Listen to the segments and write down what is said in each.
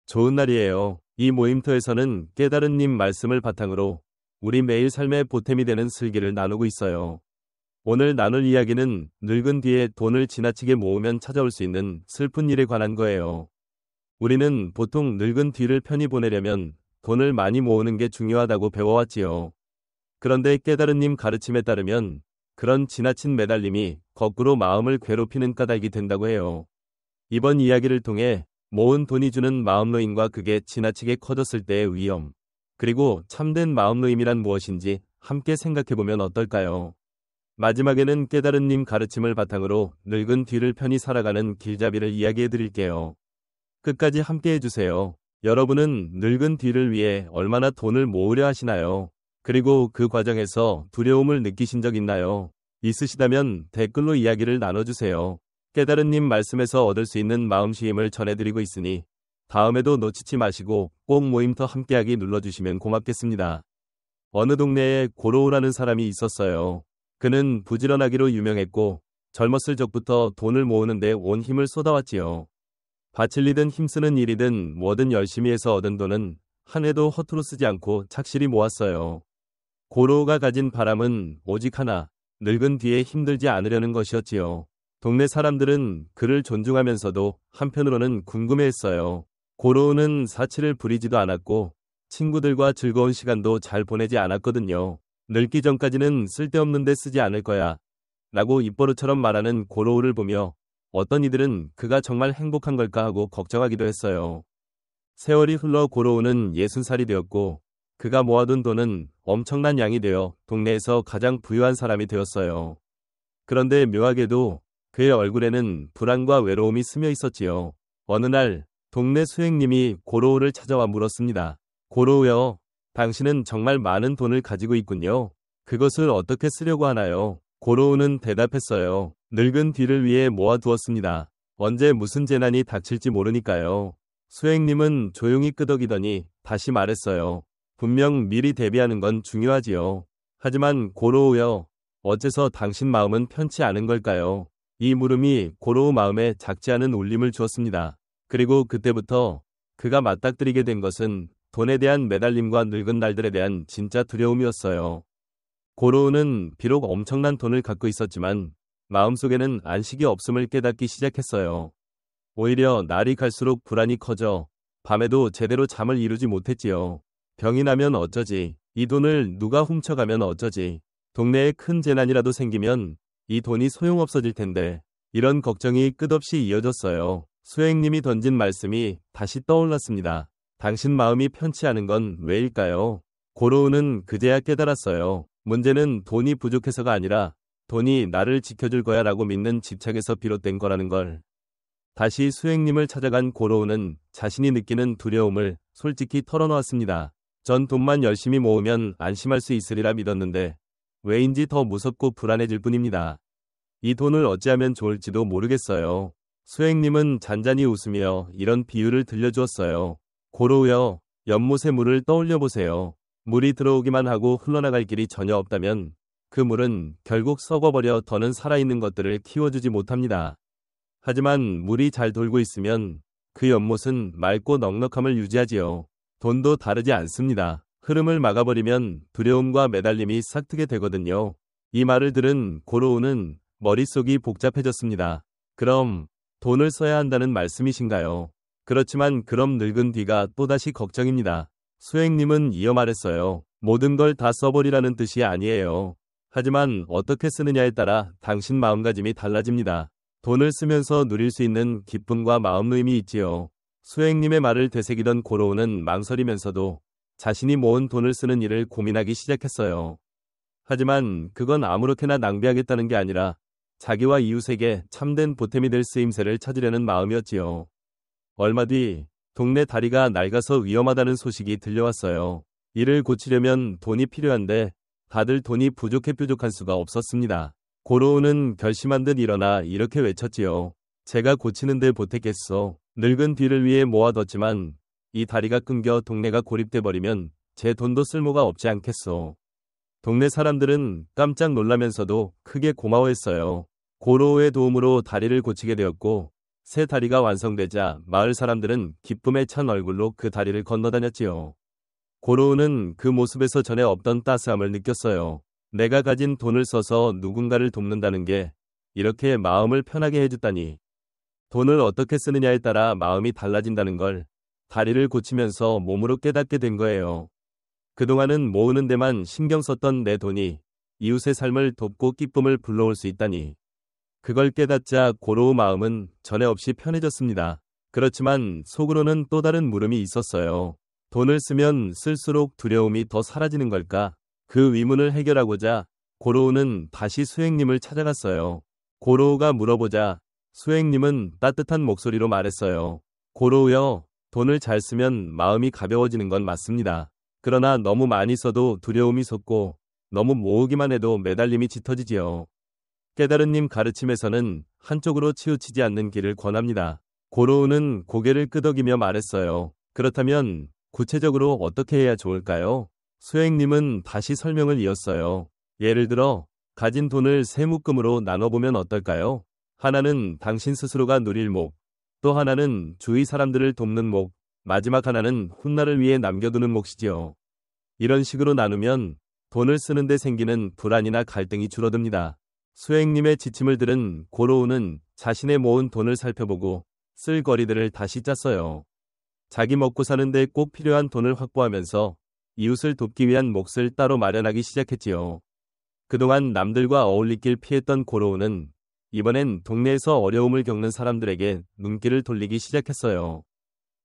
좋은 날이에요. 이 모임터에서는 깨달은님 말씀을 바탕으로 우리 매일 삶의 보탬이 되는 슬기를 나누고 있어요. 오늘 나눌 이야기는 늙은 뒤에 돈을 지나치게 모으면 찾아올 수 있는 슬픈 일에 관한 거예요. 우리는 보통 늙은 뒤를 편히 보내려면 돈을 많이 모으는 게 중요하다고 배워왔지요. 그런데 깨달은님 가르침에 따르면 그런 지나친 매달림이 거꾸로 마음을 괴롭히는 까닭이 된다고 해요. 이번 이야기를 통해 모은 돈이 주는 마음노임과 그게 지나치게 커졌을 때의 위험, 그리고 참된 마음노임이란 무엇인지 함께 생각해보면 어떨까요? 마지막에는 깨달은님 가르침을 바탕으로 늙은 뒤를 편히 살아가는 길잡이를 이야기해드릴게요. 끝까지 함께 해주세요. 여러분은 늙은 뒤를 위해 얼마나 돈을 모으려 하시나요? 그리고 그 과정에서 두려움을 느끼신 적 있나요? 있으시다면 댓글로 이야기를 나눠주세요. 깨달은님 말씀에서 얻을 수 있는 마음쉬임을 전해드리고 있으니 다음에도 놓치지 마시고 꼭 모임터 함께하기 눌러주시면 고맙겠습니다. 어느 동네에 고로우라는 사람이 있었어요. 그는 부지런하기로 유명했고 젊었을 적부터 돈을 모으는데 온 힘을 쏟아왔지요. 밭을 일이든 힘쓰는 일이든 뭐든 열심히 해서 얻은 돈은 한 해도 허투루 쓰지 않고 착실히 모았어요. 고로우가 가진 바람은 오직 하나, 늙은 뒤에 힘들지 않으려는 것이었지요. 동네 사람들은 그를 존중하면서도 한편으로는 궁금해했어요. 고로우는 사치를 부리지도 않았고 친구들과 즐거운 시간도 잘 보내지 않았거든요. 늙기 전까지는 쓸데없는 데 쓰지 않을 거야 라고 입버릇처럼 말하는 고로우를 보며 어떤 이들은 그가 정말 행복한 걸까 하고 걱정하기도 했어요. 세월이 흘러 고로우는 60살이 되었고 그가 모아둔 돈은 엄청난 양이 되어 동네에서 가장 부유한 사람이 되었어요. 그런데 묘하게도 그의 얼굴에는 불안과 외로움이 스며 있었지요. 어느 날 동네 수행님이 고로우를 찾아와 물었습니다. 고로우여, 당신은 정말 많은 돈을 가지고 있군요. 그것을 어떻게 쓰려고 하나요? 고로우는 대답했어요. 늙은 뒤를 위해 모아두었습니다. 언제 무슨 재난이 닥칠지 모르니까요. 수행님은 조용히 끄덕이더니 다시 말했어요. 분명 미리 대비하는 건 중요하지요. 하지만 고로우여, 어째서 당신 마음은 편치 않은 걸까요? 이 물음이 고로우 마음에 작지 않은 울림을 주었습니다. 그리고 그때부터 그가 맞닥뜨리게 된 것은 돈에 대한 매달림과 늙은 날들에 대한 진짜 두려움이었어요. 고로우는 비록 엄청난 돈을 갖고 있었지만 마음속에는 안식이 없음을 깨닫기 시작했어요. 오히려 날이 갈수록 불안이 커져 밤에도 제대로 잠을 이루지 못했지요. 병이 나면 어쩌지? 이 돈을 누가 훔쳐가면 어쩌지? 동네에 큰 재난이라도 생기면 이 돈이 소용없어질 텐데. 이런 걱정이 끝없이 이어졌어요. 수행님이 던진 말씀이 다시 떠올랐습니다. 당신 마음이 편치 않은 건 왜일까요? 고로우는 그제야 깨달았어요. 문제는 돈이 부족해서가 아니라 돈이 나를 지켜줄 거야 라고 믿는 집착에서 비롯된 거라는 걸. 다시 수행님을 찾아간 고로우는 자신이 느끼는 두려움을 솔직히 털어놓았습니다. 전 돈만 열심히 모으면 안심할 수 있으리라 믿었는데 왜인지 더 무섭고 불안해질 뿐입니다. 이 돈을 어찌하면 좋을지도 모르겠어요. 수행님은 잔잔히 웃으며 이런 비유를 들려주었어요. 고로우여, 연못의 물을 떠올려 보세요. 물이 들어오기만 하고 흘러나갈 길이 전혀 없다면 그 물은 결국 썩어버려 더는 살아있는 것들을 키워주지 못합니다. 하지만 물이 잘 돌고 있으면 그 연못은 맑고 넉넉함을 유지하지요. 돈도 다르지 않습니다. 흐름을 막아버리면 두려움과 매달림이 싹트게 되거든요. 이 말을 들은 고로우는 머릿속이 복잡해졌습니다. 그럼 돈을 써야 한다는 말씀이신가요? 그렇지만 그럼 늙은 뒤가 또다시 걱정입니다. 수행님은 이어 말했어요. 모든 걸 다 써버리라는 뜻이 아니에요. 하지만 어떻게 쓰느냐에 따라 당신 마음가짐이 달라집니다. 돈을 쓰면서 누릴 수 있는 기쁨과 마음노임이 있지요. 수행님의 말을 되새기던 고로우는 망설이면서도 자신이 모은 돈을 쓰는 일을 고민하기 시작했어요. 하지만 그건 아무렇게나 낭비하겠다는 게 아니라 자기와 이웃에게 참된 보탬이 될 쓰임새를 찾으려는 마음이었지요. 얼마 뒤 동네 다리가 낡아서 위험하다는 소식이 들려왔어요. 이를 고치려면 돈이 필요한데 다들 돈이 부족할 수가 없었습니다. 고로우는 결심한 듯 일어나 이렇게 외쳤지요. 제가 고치는데 보태겠소. 늙은 뒤를 위해 모아뒀지만 이 다리가 끊겨 동네가 고립돼 버리면 제 돈도 쓸모가 없지 않겠소. 동네 사람들은 깜짝 놀라면서도 크게 고마워했어요. 고로우의 도움으로 다리를 고치게 되었고 새 다리가 완성되자 마을 사람들은 기쁨에 찬 얼굴로 그 다리를 건너다녔지요. 고로우는 그 모습에서 전에 없던 따스함을 느꼈어요. 내가 가진 돈을 써서 누군가를 돕는다는 게 이렇게 마음을 편하게 해줬다니. 돈을 어떻게 쓰느냐에 따라 마음이 달라진다는 걸 다리를 고치면서 몸으로 깨닫게 된 거예요. 그동안은 모으는 데만 신경 썼던 내 돈이 이웃의 삶을 돕고 기쁨을 불러올 수 있다니. 그걸 깨닫자 고로우 마음은 전에 없이 편해졌습니다. 그렇지만 속으로는 또 다른 물음이 있었어요. 돈을 쓰면 쓸수록 두려움이 더 사라지는 걸까? 그 의문을 해결하고자 고로우는 다시 수행님을 찾아갔어요. 고로우가 물어보자 수행님은 따뜻한 목소리로 말했어요. 고로우여, 돈을 잘 쓰면 마음이 가벼워지는 건 맞습니다. 그러나 너무 많이 써도 두려움이 솟고 너무 모으기만 해도 매달림이 짙어지지요. 깨달은님 가르침에서는 한쪽으로 치우치지 않는 길을 권합니다. 고로우는 고개를 끄덕이며 말했어요. 그렇다면 구체적으로 어떻게 해야 좋을까요? 수행님은 다시 설명을 이었어요. 예를 들어 가진 돈을 세 묶음으로 나눠보면 어떨까요? 하나는 당신 스스로가 누릴 목, 또 하나는 주위 사람들을 돕는 목, 마지막 하나는 훗날을 위해 남겨두는 몫이지요. 이런 식으로 나누면 돈을 쓰는데 생기는 불안이나 갈등이 줄어듭니다. 수행님의 지침을 들은 고로우는 자신의 모은 돈을 살펴보고 쓸 거리들을 다시 짰어요. 자기 먹고 사는데 꼭 필요한 돈을 확보하면서 이웃을 돕기 위한 몫을 따로 마련하기 시작했지요. 그동안 남들과 어울리길 피했던 고로우는 이번엔 동네에서 어려움을 겪는 사람들에게 눈길을 돌리기 시작했어요.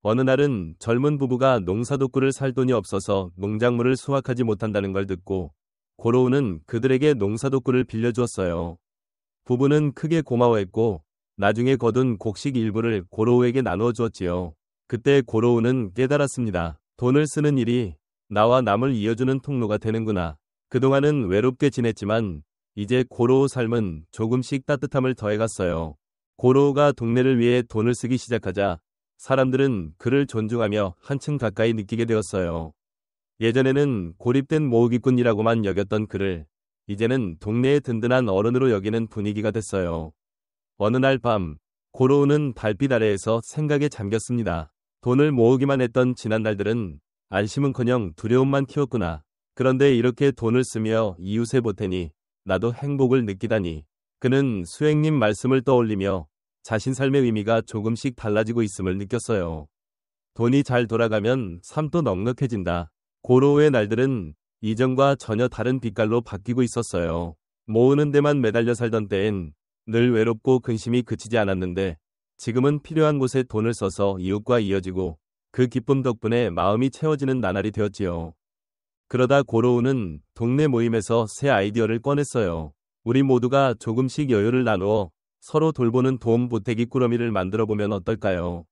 어느 날은 젊은 부부가 농사도구를 살 돈이 없어서 농작물을 수확하지 못한다는 걸 듣고 고로우는 그들에게 농사도구를 빌려주었어요. 부부는 크게 고마워했고 나중에 거둔 곡식 일부를 고로우에게 나누어 주었지요. 그때 고로우는 깨달았습니다. 돈을 쓰는 일이 나와 남을 이어주는 통로가 되는구나. 그동안은 외롭게 지냈지만 이제 고로우 삶은 조금씩 따뜻함을 더해갔어요. 고로우가 동네를 위해 돈을 쓰기 시작하자 사람들은 그를 존중하며 한층 가까이 느끼게 되었어요. 예전에는 고립된 모으기꾼이라고만 여겼던 그를 이제는 동네의 든든한 어른으로 여기는 분위기가 됐어요. 어느 날 밤 고로우는 달빛 아래에서 생각에 잠겼습니다. 돈을 모으기만 했던 지난날들은 안심은커녕 두려움만 키웠구나. 그런데 이렇게 돈을 쓰며 이웃에 보태니 나도 행복을 느끼다니. 그는 수행님 말씀을 떠올리며 자신 삶의 의미가 조금씩 달라지고 있음을 느꼈어요. 돈이 잘 돌아가면 삶도 넉넉해진다. 고로우의 날들은 이전과 전혀 다른 빛깔로 바뀌고 있었어요. 모으는 데만 매달려 살던 때엔 늘 외롭고 근심이 그치지 않았는데 지금은 필요한 곳에 돈을 써서 이웃과 이어지고 그 기쁨 덕분에 마음이 채워지는 나날이 되었지요. 그러다 고로우는 동네 모임에서 새 아이디어를 꺼냈어요. 우리 모두가 조금씩 여유를 나누어 서로 돌보는 도움 보태기 꾸러미를 만들어 보면 어떨까요?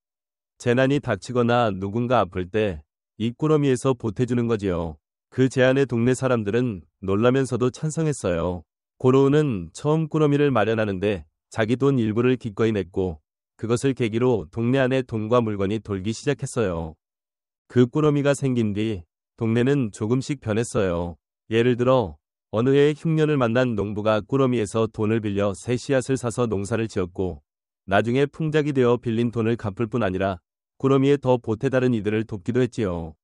재난이 닥치거나 누군가 아플 때 이 꾸러미에서 보태주는 거지요. 그 제안에 동네 사람들은 놀라면서도 찬성했어요. 고로우는 처음 꾸러미를 마련하는데 자기 돈 일부를 기꺼이 냈고 그것을 계기로 동네 안에 돈과 물건이 돌기 시작했어요. 그 꾸러미가 생긴 뒤 동네는 조금씩 변했어요. 예를 들어 어느 해에 흉년을 만난 농부가 꾸러미에서 돈을 빌려 새 씨앗을 사서 농사를 지었고 나중에 풍작이 되어 빌린 돈을 갚을 뿐 아니라 꾸러미에 더 보태다른 이들을 돕기도 했지요.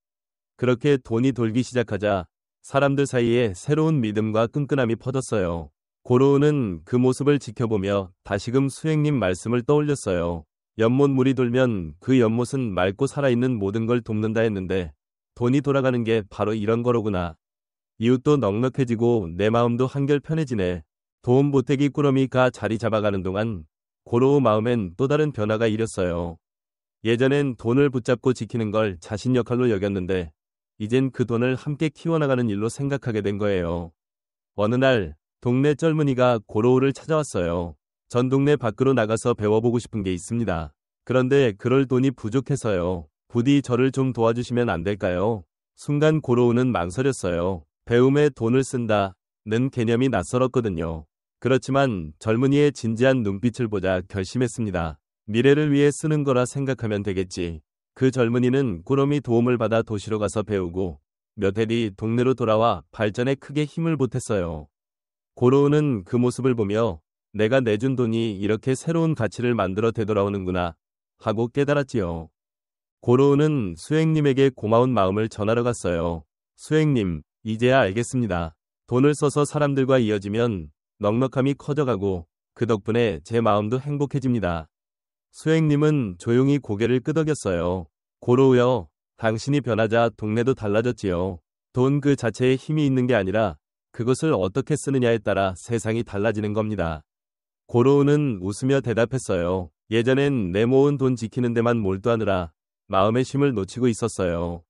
그렇게 돈이 돌기 시작하자 사람들 사이에 새로운 믿음과 끈끈함이 퍼졌어요. 고로우는 그 모습을 지켜보며 다시금 수행님 말씀을 떠올렸어요. 연못 물이 돌면 그 연못은 맑고 살아있는 모든 걸 돕는다 했는데 돈이 돌아가는 게 바로 이런 거로구나. 이웃도 넉넉해지고 내 마음도 한결 편해지네. 도움 보태기 꾸러미가 자리 잡아가는 동안 고로우 마음엔 또 다른 변화가 일었어요. 예전엔 돈을 붙잡고 지키는 걸 자신 역할로 여겼는데 이젠 그 돈을 함께 키워나가는 일로 생각하게 된 거예요. 어느 날 동네 젊은이가 고로우를 찾아왔어요. 전 동네 밖으로 나가서 배워보고 싶은 게 있습니다. 그런데 그럴 돈이 부족해서요. 부디 저를 좀 도와주시면 안 될까요? 순간 고로우는 망설였어요. 배움에 돈을 쓴다는 개념이 낯설었거든요. 그렇지만 젊은이의 진지한 눈빛을 보자 결심했습니다. 미래를 위해 쓰는 거라 생각하면 되겠지. 그 젊은이는 꾸러미 도움을 받아 도시로 가서 배우고 몇 해 뒤 동네로 돌아와 발전에 크게 힘을 보탰어요. 고로우는 그 모습을 보며 내가 내준 돈이 이렇게 새로운 가치를 만들어 되돌아오는구나 하고 깨달았지요. 고로우는 수행님에게 고마운 마음을 전하러 갔어요. 수행님, 이제야 알겠습니다. 돈을 써서 사람들과 이어지면 넉넉함이 커져가고 그 덕분에 제 마음도 행복해집니다. 수행님은 조용히 고개를 끄덕였어요. 고로우여, 당신이 변하자 동네도 달라졌지요. 돈 그 자체에 힘이 있는 게 아니라 그것을 어떻게 쓰느냐에 따라 세상이 달라지는 겁니다. 고로우는 웃으며 대답했어요. 예전엔 내 모은 돈 지키는 데만 몰두하느라 마음의 쉼을 놓치고 있었어요.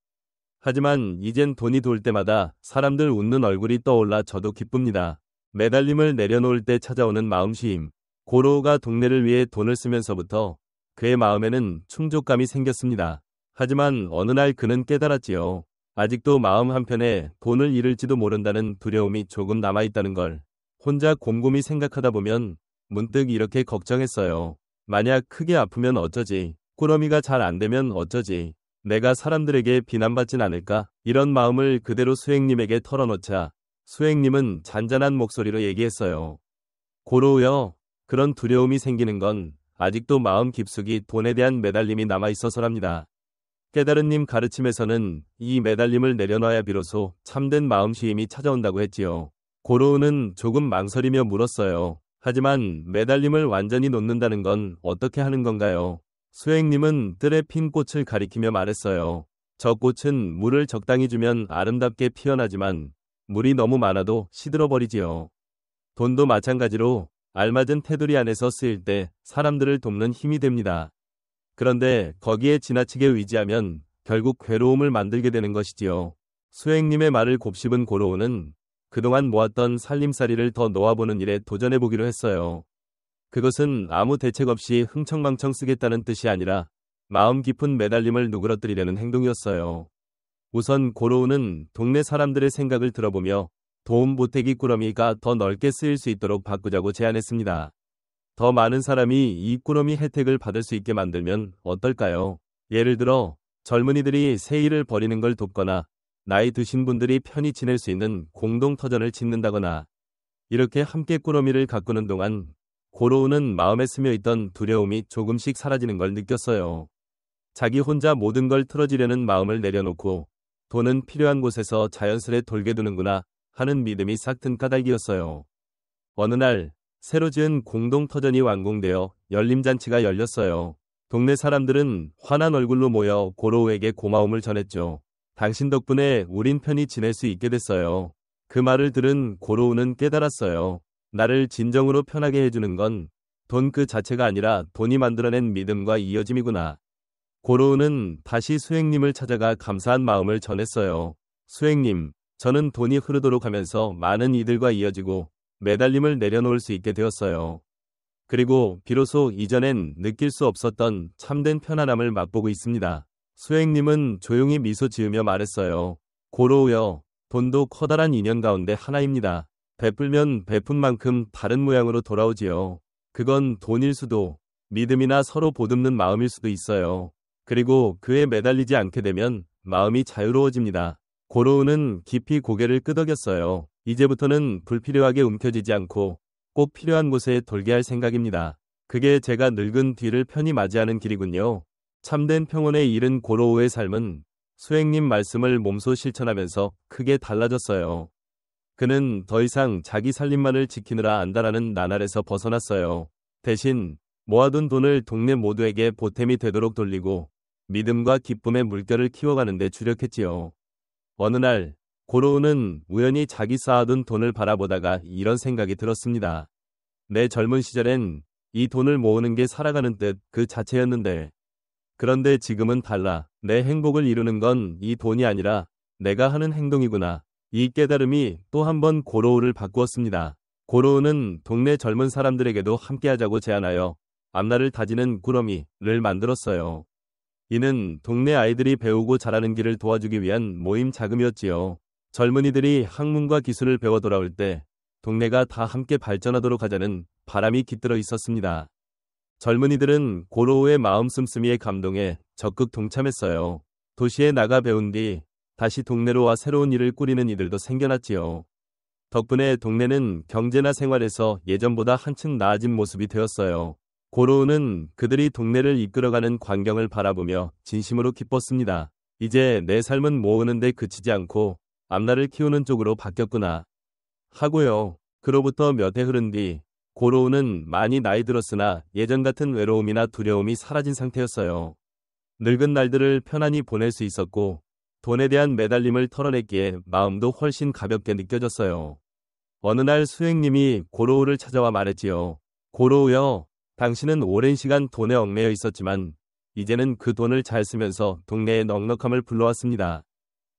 하지만 이젠 돈이 돌 때마다 사람들 웃는 얼굴이 떠올라 저도 기쁩니다. 매달림을 내려놓을 때 찾아오는 마음쉼. 고로우가 동네를 위해 돈을 쓰면서부터 그의 마음에는 충족감이 생겼습니다. 하지만 어느 날 그는 깨달았지요. 아직도 마음 한편에 돈을 잃을지도 모른다는 두려움이 조금 남아있다는 걸. 혼자 곰곰이 생각하다 보면 문득 이렇게 걱정했어요. 만약 크게 아프면 어쩌지? 꾸러미가 잘 안 되면 어쩌지? 내가 사람들에게 비난받진 않을까? 이런 마음을 그대로 수행님에게 털어놓자 수행님은 잔잔한 목소리로 얘기했어요. 고로우여, 그런 두려움이 생기는 건 아직도 마음 깊숙이 돈에 대한 매달림이 남아있어서랍니다. 깨달은님 가르침에서는 이 매달림을 내려놔야 비로소 참된 마음쉼이 찾아온다고 했지요. 고로우는 조금 망설이며 물었어요. 하지만 매달림을 완전히 놓는다는 건 어떻게 하는 건가요? 수행님은 뜰에 핀 꽃을 가리키며 말했어요. 저 꽃은 물을 적당히 주면 아름답게 피어나지만 물이 너무 많아도 시들어버리지요. 돈도 마찬가지로 알맞은 테두리 안에서 쓰일 때 사람들을 돕는 힘이 됩니다. 그런데 거기에 지나치게 의지하면 결국 괴로움을 만들게 되는 것이지요. 수행님의 말을 곱씹은 고로우는 그동안 모았던 살림살이를 더 놓아보는 일에 도전해보기로 했어요. 그것은 아무 대책 없이 흥청망청 쓰겠다는 뜻이 아니라 마음 깊은 매달림을 누그러뜨리려는 행동이었어요. 우선 고로우는 동네 사람들의 생각을 들어보며 도움 보태기 꾸러미가 더 넓게 쓰일 수 있도록 바꾸자고 제안했습니다. 더 많은 사람이 이 꾸러미 혜택을 받을 수 있게 만들면 어떨까요? 예를 들어 젊은이들이 새일을 버리는 걸 돕거나 나이 드신 분들이 편히 지낼 수 있는 공동터전을 짓는다거나 이렇게 함께 꾸러미를 가꾸는 동안 고로우는 마음에 스며있던 두려움이 조금씩 사라지는 걸 느꼈어요. 자기 혼자 모든 걸 틀어지려는 마음을 내려놓고 돈은 필요한 곳에서 자연스레 돌게 두는구나 하는 믿음이 싹 튼 까닭이었어요. 어느 날 새로 지은 공동터전이 완공되어 열림잔치가 열렸어요. 동네 사람들은 환한 얼굴로 모여 고로우에게 고마움을 전했죠. 당신 덕분에 우린 편히 지낼 수 있게 됐어요. 그 말을 들은 고로우는 깨달았어요. 나를 진정으로 편하게 해주는 건 돈 그 자체가 아니라 돈이 만들어낸 믿음과 이어짐이구나. 고로우는 다시 수행님을 찾아가 감사한 마음을 전했어요. 수행님, 저는 돈이 흐르도록 하면서 많은 이들과 이어지고 매달림을 내려놓을 수 있게 되었어요. 그리고 비로소 이전엔 느낄 수 없었던 참된 편안함을 맛보고 있습니다. 수행님은 조용히 미소 지으며 말했어요. 고로우여, 돈도 커다란 인연 가운데 하나입니다. 베풀면 베푼 만큼 다른 모양으로 돌아오지요. 그건 돈일 수도, 믿음이나 서로 보듬는 마음일 수도 있어요. 그리고 그에 매달리지 않게 되면 마음이 자유로워집니다. 고로우는 깊이 고개를 끄덕였어요. 이제부터는 불필요하게 움켜쥐지 않고 꼭 필요한 곳에 돌게 할 생각입니다. 그게 제가 늙은 뒤를 편히 맞이하는 길이군요. 참된 평온에 이른 고로우의 삶은 수행님 말씀을 몸소 실천하면서 크게 달라졌어요. 그는 더 이상 자기 살림만을 지키느라 안달하는 나날에서 벗어났어요. 대신 모아둔 돈을 동네 모두에게 보탬이 되도록 돌리고 믿음과 기쁨의 물결을 키워가는 데 주력했지요. 어느 날 고로우는 우연히 자기 쌓아둔 돈을 바라보다가 이런 생각이 들었습니다. 내 젊은 시절엔 이 돈을 모으는 게 살아가는 뜻 그 자체였는데 그런데 지금은 달라. 내 행복을 이루는 건 이 돈이 아니라 내가 하는 행동이구나. 이 깨달음이 또 한 번 고로우를 바꾸었습니다. 고로우는 동네 젊은 사람들에게도 함께하자고 제안하여 앞날을 다지는 꾸러미를 만들었어요. 이는 동네 아이들이 배우고 자라는 길을 도와주기 위한 모임 자금이었지요. 젊은이들이 학문과 기술을 배워 돌아올 때 동네가 다 함께 발전하도록 하자는 바람이 깃들어 있었습니다. 젊은이들은 고로우의 마음 씀씀이에 감동해 적극 동참했어요. 도시에 나가 배운 뒤 다시 동네로 와 새로운 일을 꾸리는 이들도 생겨났지요. 덕분에 동네는 경제나 생활에서 예전보다 한층 나아진 모습이 되었어요. 고로우는 그들이 동네를 이끌어가는 광경을 바라보며 진심으로 기뻤습니다. 이제 내 삶은 모으는 데 그치지 않고 앞날을 키우는 쪽으로 바뀌었구나 하고요. 그로부터 몇 해 흐른 뒤 고로우는 많이 나이 들었으나 예전 같은 외로움이나 두려움이 사라진 상태였어요. 늙은 날들을 편안히 보낼 수 있었고 돈에 대한 매달림을 털어냈기에 마음도 훨씬 가볍게 느껴졌어요. 어느 날 수행님이 고로우를 찾아와 말했지요. 고로우여, 당신은 오랜 시간 돈에 얽매여 있었지만 이제는 그 돈을 잘 쓰면서 동네의 넉넉함을 불러왔습니다.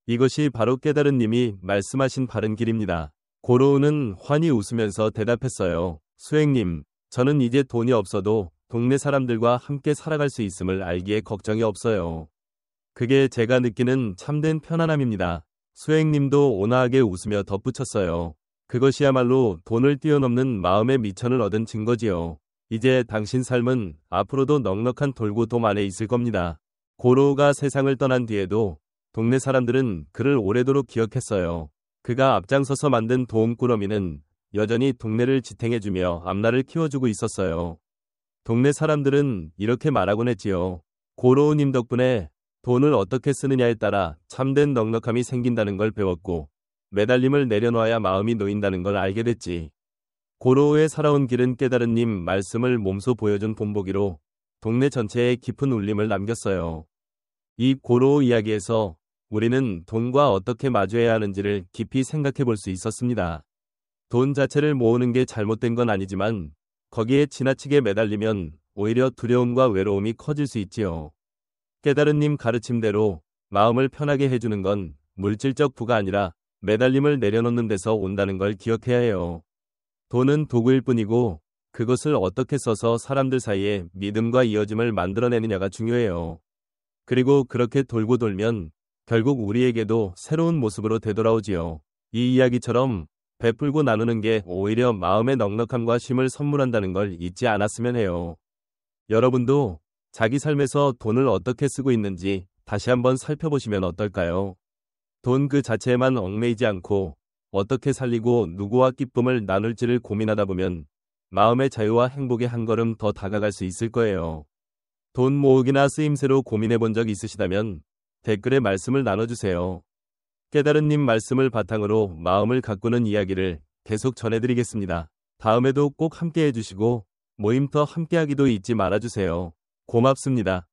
이것이 바로 깨달은 님이 말씀하신 바른 길입니다. 고로우는 환히 웃으면서 대답했어요. 수행님, 저는 이제 돈이 없어도 동네 사람들과 함께 살아갈 수 있음을 알기에 걱정이 없어요. 그게 제가 느끼는 참된 편안함입니다. 수행님도 온화하게 웃으며 덧붙였어요. 그것이야말로 돈을 뛰어넘는 마음의 미천을 얻은 증거지요. 이제 당신 삶은 앞으로도 넉넉한 돌고 안에 있을 겁니다. 고로우가 세상을 떠난 뒤에도 동네 사람들은 그를 오래도록 기억했어요. 그가 앞장서서 만든 도움꾸러미는 여전히 동네를 지탱해주며 앞날을 키워주고 있었어요. 동네 사람들은 이렇게 말하곤 했지요. 고로우님 덕분에 돈을 어떻게 쓰느냐에 따라 참된 넉넉함이 생긴다는 걸 배웠고 매달림을 내려놓아야 마음이 놓인다는 걸 알게 됐지. 고로우의 살아온 길은 깨달은 님 말씀을 몸소 보여준 본보기로 동네 전체에 깊은 울림을 남겼어요. 이 고로우 이야기에서 우리는 돈과 어떻게 마주해야 하는지를 깊이 생각해 볼 수 있었습니다. 돈 자체를 모으는 게 잘못된 건 아니지만 거기에 지나치게 매달리면 오히려 두려움과 외로움이 커질 수 있지요. 깨달은 님 가르침대로 마음을 편하게 해주는 건 물질적 부가 아니라 매달림을 내려놓는 데서 온다는 걸 기억해야 해요. 돈은 도구일 뿐이고 그것을 어떻게 써서 사람들 사이에 믿음과 이어짐을 만들어내느냐가 중요해요. 그리고 그렇게 돌고 돌면 결국 우리에게도 새로운 모습으로 되돌아오지요. 이 이야기처럼 베풀고 나누는 게 오히려 마음의 넉넉함과 쉼을 선물한다는 걸 잊지 않았으면 해요. 여러분도 자기 삶에서 돈을 어떻게 쓰고 있는지 다시 한번 살펴보시면 어떨까요? 돈 그 자체에만 얽매이지 않고 어떻게 살리고 누구와 기쁨을 나눌지를 고민하다 보면 마음의 자유와 행복에 한 걸음 더 다가갈 수 있을 거예요. 돈 모으기나 쓰임새로 고민해 본 적 있으시다면 댓글에 말씀을 나눠주세요. 깨달은 님 말씀을 바탕으로 마음을 가꾸는 이야기를 계속 전해드리겠습니다. 다음에도 꼭 함께 해주시고 모임터 함께하기도 잊지 말아주세요. 고맙습니다.